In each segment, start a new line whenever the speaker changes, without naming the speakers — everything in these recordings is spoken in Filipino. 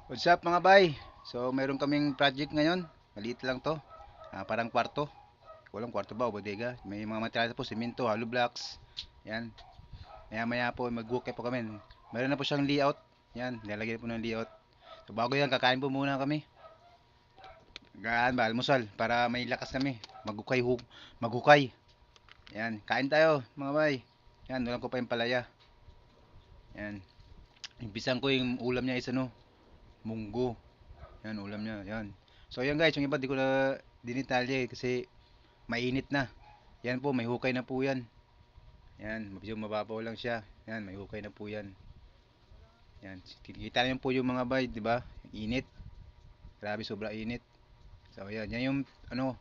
What's up mga bay? So meron kaming project ngayon. Maliit lang to. Parang kwarto. Walang kwarto ba o bodega? May mga materials po, simento, hollow blocks. Yan. Maya maya po mag-book po kami. Meron na po siyang layout. Yan, nilalagyan po ng layout. So bago yan, kakain po muna kami. Gaan ba, almusal para may lakas kami. Maghukay. Yan, kain tayo mga bay. Yan, ulam ko pa yung palaya. Yan. Impisan ko yung ulam niya is ano, munggo. Yan, ulam niya. Yan. So, yan guys, yung iba di ko na dinitalye kasi mainit na. Yan po, may hukay na po yan. Yan, medyo mababaw lang siya. Yan, may hukay na po yan. Yan, kita niyo po yung mga bay, di ba? Init. Grabe, sobra init. So, yan, yan yung ano,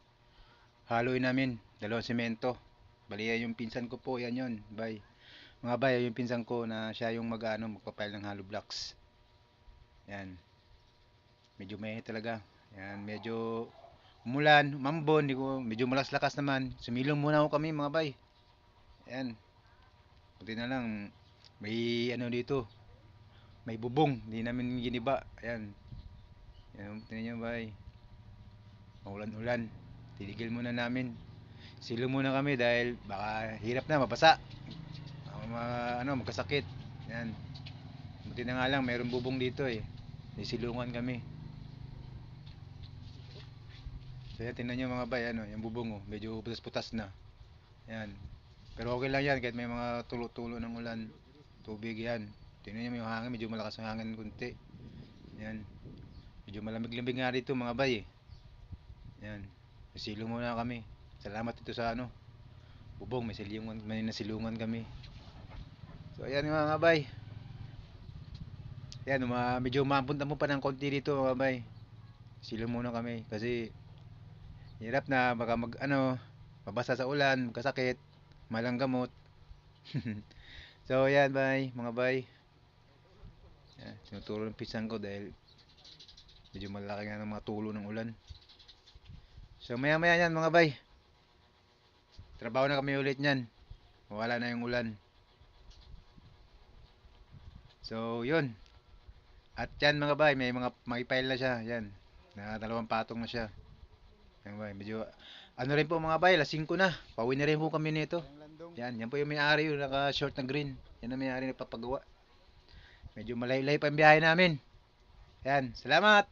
haloy namin. Dalawang semento. Bali, yan yung pinsan ko po, yan yun, bay. Mga bay, yung pinsan ko na siya yung magpapile ng hollow blocks. Yan, medyo may talaga. Yan, medyo umulan, umambon, medyo malakas-lakas naman. Sumilong muna ako kami mga bay. Ayan, buti na lang may ano dito, may bubong, hindi namin giniba. Ayan, yan, tingnan nyo bay, maulan-ulan. Titigil muna namin. Silong muna kami dahil baka hirap na mabasa. Magkasakit. Ayan, buti na nga lang mayroong bubong dito eh. May silungan kami. So yan, tingnan nyo mga bay, yung bubong medyo putas-putas na. Yan. Pero okay lang yan kahit may mga tulo-tulo ng ulan, tubig yan. Tingnan nyo yung hangin, medyo malakas ang hangin kunti. Yan. Medyo malamig-lamig nga rito mga bay eh. Yan. Nasilong muna kami. Salamat dito sa bubong, may nasilungan kami. So ayan mga bay. Yan, medyo mapunta mo pa ng konti dito mga bay. Silong muna kami kasi hirap na baka mabasa sa ulan, magkasakit, malang gamot. So yan bay, mga bay. Yan, tinuturo ng pinsan ko dahil medyo malaki nga ng mga tulo ng ulan. So maya maya yan mga bay, trabaho na kami ulit nyan. Wala na yung ulan. So yun. At yan mga bay, may file na siya. Yan. Na dalawang patong na siya. Yan bay, medyo ano rin po mga bay, alas 5 na. Pauwi na rin po kami nito. Yan po yung may-ari, yung naka-short na green. Yan ang may-ari nagpapagawa. Medyo malaylay pa yung biyahe namin. Yan, salamat.